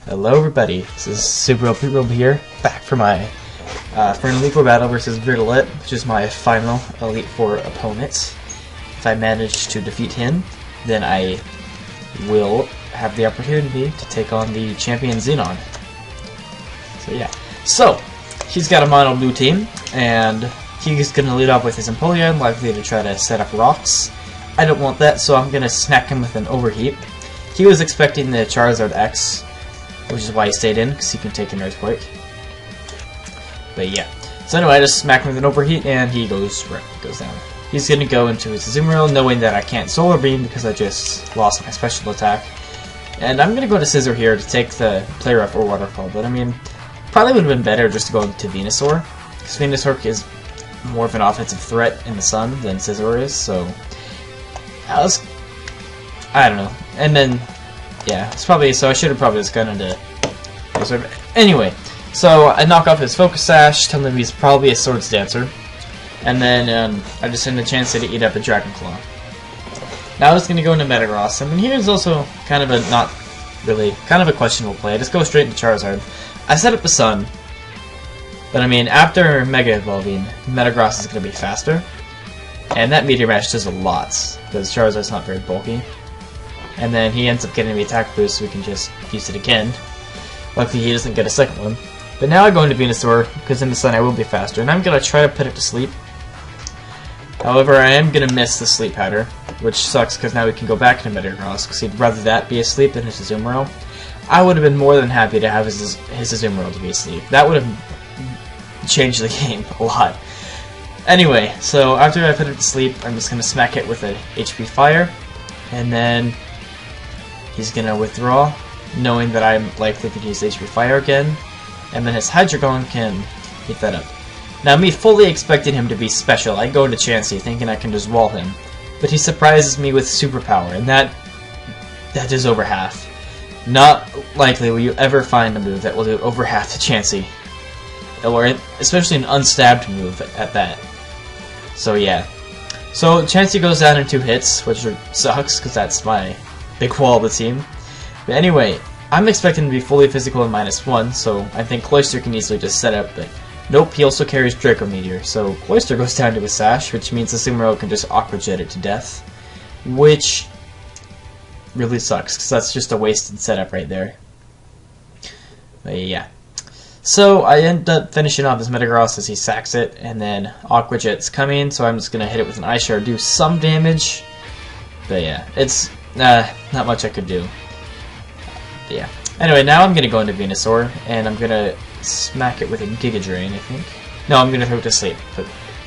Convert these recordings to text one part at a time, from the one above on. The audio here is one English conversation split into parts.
Hello everybody, this is Super OP Rob here, back for my for an Elite Four battle versus Virdelet, which is my final Elite Four opponent. If I manage to defeat him, then I will have the opportunity to take on the champion Xenon. So yeah, so he's got a mono blue team, and he's going to lead off with his Empoleon, likely to try to set up rocks. I don't want that, so I'm going to smack him with an Overheat. He was expecting the Charizard X, which is why he stayed in, because he can take an Earthquake. But yeah. So anyway, I just smack him with an Overheat, and he goes down. He's going to go into his Azumarill, knowing that I can't Solar Beam because I just lost my special attack. And I'm going to go to Scizor here to take the Play Rough or Waterfall, but I mean, probably would have been better just to go to Venusaur, because Venusaur is more of an offensive threat in the sun than Scizor is, so I don't know. And then, yeah, it's probably, so I should have probably just gone into Venusaur. Anyway, so I knock off his Focus Sash, tell him he's probably a Swords Dancer, and then I just send a chance to eat up a Dragon Claw. Now I was going to go into Metagross. I mean, here's also kind of a, not really, kind of a questionable play. I just go straight into Charizard. I set up the Sun, but I mean, after Mega Evolving, Metagross is going to be faster, and that Meteor Mash does a lot, because Charizard's not very bulky. And then he ends up getting the attack boost, so we can just use it again. Luckily, he doesn't get a second one. But now I go into Venusaur, because in the sun I will be faster, and I'm going to try to put it to sleep. However, I am going to miss the Sleep Powder, which sucks because now we can go back into Metagross, because he'd rather that be asleep than his Azumarill. I would have been more than happy to have his Azumarill to be asleep. That would have changed the game a lot. Anyway, so after I put it to sleep, I'm just going to smack it with a HP Fire, and then he's going to withdraw, knowing that I'm likely to use HP Fire again, and then his Hydreigon can eat that up. Now, me fully expecting him to be special, I go into Chansey thinking I can just wall him, but he surprises me with Superpower, and that is over half. Not likely will you ever find a move that will do over half to Chansey, or especially an unstabbed move at that. So yeah. So Chansey goes down in 2 hits, which sucks, because that's my big wall of the team. But anyway, I'm expecting to be fully physical in -1, so I think Cloyster can easily just set up, but nope, he also carries Draco Meteor, so Cloyster goes down to a Sash, which means the Azumarill can just Aqua Jet it to death, which really sucks, because that's just a wasted setup right there. But yeah. So I end up finishing off his Metagross as he sacks it, and then Aqua Jet's coming, so I'm just going to hit it with an Ice Shard, do some damage, but yeah, it's not much I could do. But yeah. Anyway, now I'm going to go into Venusaur, and I'm going to smack it with a Giga Drain, I think. No, I'm going to throw it to sleep,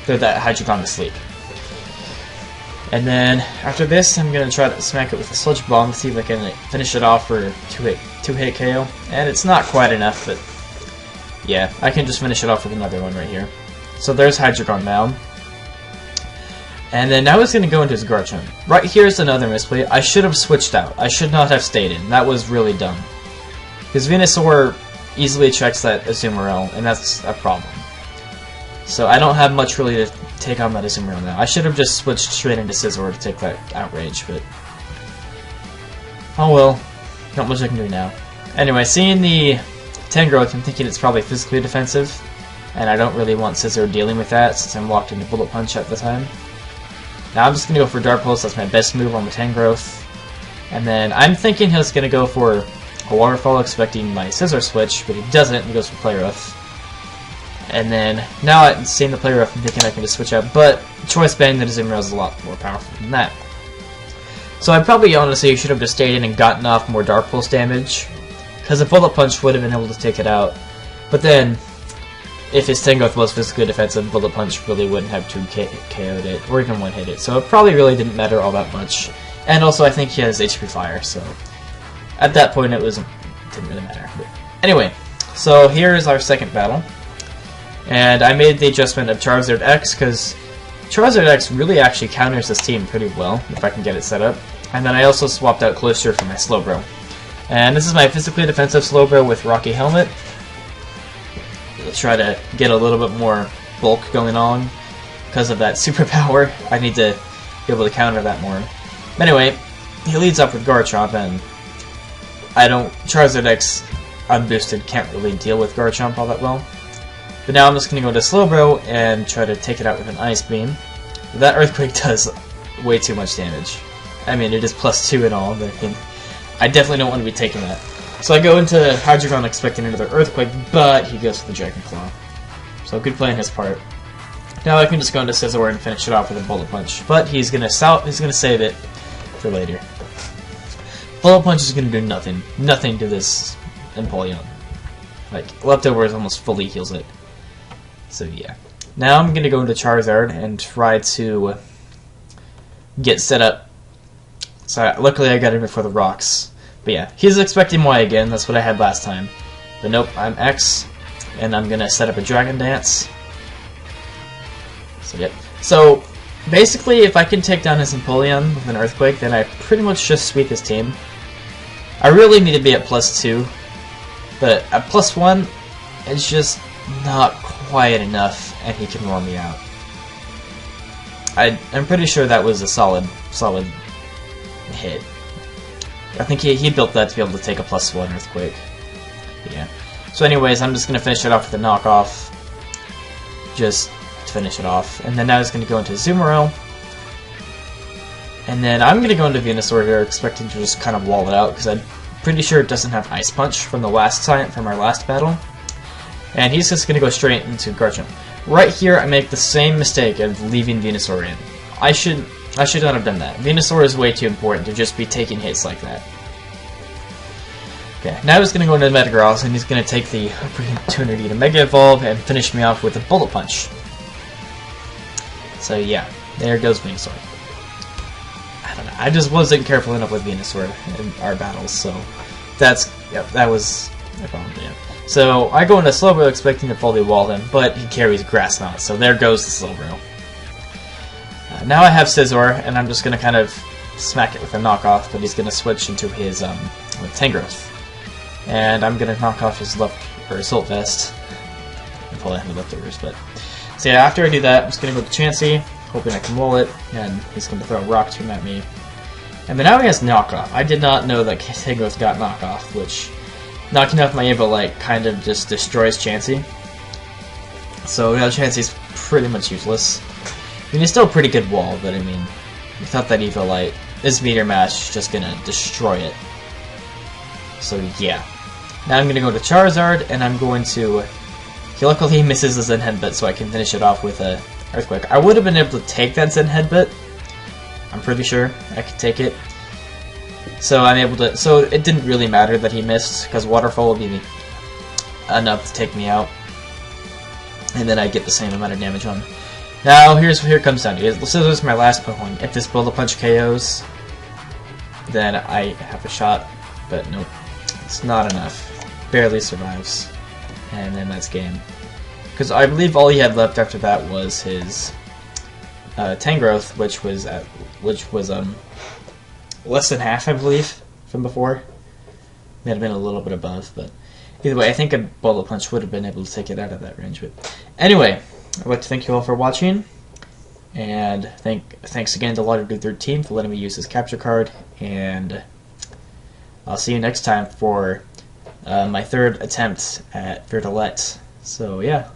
throw that Hydreigon to sleep. And then, after this, I'm going to try to smack it with a Sludge Bomb to see if I can finish it off for 2-hit KO. And it's not quite enough, but yeah, I can just finish it off with another one right here. So there's Hydreigon now. And then now he's going to go into his Garchomp. Right here's another misplay. I should have switched out. I should not have stayed in. That was really dumb. Because Venusaur easily checks that Azumarill, and that's a problem. So I don't have much really to take on that Azumarill now. I should have just switched straight into Scizor to take that Outrage, but oh well. Not much I can do now. Anyway, seeing the Tangrowth, I'm thinking it's probably physically defensive, and I don't really want Scizor dealing with that since I'm locked into Bullet Punch at the time. Now I'm just going to go for Dark Pulse, that's my best move on the Tangrowth. And then I'm thinking he's going to go for a Waterfall, expecting my Scizor switch, but he doesn't, he goes for Play Rough. And then, now I'm seeing the Play Rough, I'm thinking I can just switch out, but Choice Bang, the Azumarill is a lot more powerful than that. So I probably honestly should have just stayed in and gotten off more Dark Pulse damage, because a Bullet Punch would have been able to take it out. But then, if his Tangrowth was physically defensive, Bullet Punch really wouldn't have 2-KO'd it, or even 1-hit it, so it probably really didn't matter all that much. And also, I think he has HP Fire, so at that point it didn't really matter. But anyway, so here's our second battle. And I made the adjustment of Charizard X, because Charizard X really actually counters this team pretty well, if I can get it set up. And then I also swapped out Cloyster for my Slowbro. And this is my physically defensive Slowbro with Rocky Helmet. I'll try to get a little bit more bulk going on because of that superpower. I need to be able to counter that more. But anyway, he leads up with Garchomp, and Charizard X unboosted can't really deal with Garchomp all that well. But now I'm just going to go to Slowbro and try to take it out with an Ice Beam. That Earthquake does way too much damage. I mean, it is +2 and all, but I definitely don't want to be taking that. So I go into Hydreigon expecting another Earthquake, but he goes for the Dragon Claw. So good play on his part. Now I can just go into Scizor and finish it off with a Bullet Punch, but he's gonna save it for later. Bullet Punch is gonna do nothing to this Empoleon. Like, Leftovers almost fully heals it. So yeah. Now I'm gonna go into Charizard and try to get set up. So luckily I got him before the rocks. But yeah, he's expecting Y again, that's what I had last time. But nope, I'm X, and I'm gonna set up a Dragon Dance. So yep. So basically, if I can take down his Empoleon with an Earthquake, then I pretty much just sweep his team. I really need to be at +2, but at +1, it's just not quite enough, and he can roar me out. I'm pretty sure that was a solid hit. I think he built that to be able to take a +1 Earthquake. Yeah. So anyways, I'm just going to finish it off with a knockoff. Just to finish it off. And then now he's going to go into Azumarill. And then I'm going to go into Venusaur here, expecting to just kind of wall it out, because I'm pretty sure it doesn't have Ice Punch from our last battle. And he's just going to go straight into Garchomp. Right here, I make the same mistake of leaving Venusaur in. I should not have done that. Venusaur is way too important to just be taking hits like that. Okay, now he's going to go into Metagross, and he's going to take the opportunity to Mega Evolve and finish me off with a Bullet Punch. So yeah, there goes Venusaur. I don't know, I just wasn't careful enough with Venusaur in our battles, so that was my problem, yeah. So I go into Slowbro expecting to fully wall him, but he carries Grass Knot, so there goes the Slowbro. Now I have Scizor, and I'm just going to kind of smack it with a knockoff, but he's going to switch into his Tangrowth. And I'm going to knock off his Assault Vest. And pull out the Leftovers, but... So yeah, after I do that, I'm just going to go to Chansey, hoping I can wall it, and he's going to throw a Rock Tomb at me. And then now he has Knockoff. I did not know that Tangrowth got Knockoff, which... Knocking off my Evolite kind of just destroys Chansey. So now Chansey's pretty much useless. I mean, it's still a pretty good wall, but I mean, without that Evolite, this Meteor Mash is just gonna destroy it. So yeah. Now I'm gonna go to Charizard, and I'm going to... Luckily he misses the Zen Headbutt, so I can finish it off with a Earthquake. I would have been able to take that Zen Headbutt. I'm pretty sure I could take it. So I'm able to... So it didn't really matter that he missed, because Waterfall would be enough to take me out. And then I get the same amount of damage on him. Now, here it comes down to it. So this is my last Pokemon. If this Bullet Punch KOs, then I have a shot. But nope, it's not enough. Barely survives. And then that's game. Because I believe all he had left after that was his Tangrowth, which was less than half, I believe, from before. May have been a little bit above, but either way, I think a Bullet Punch would have been able to take it out of that range. But anyway, I'd like to thank you all for watching, and thanks again to Litheo13 for letting me use this capture card, and I'll see you next time for my third attempt at Virdelet. So yeah.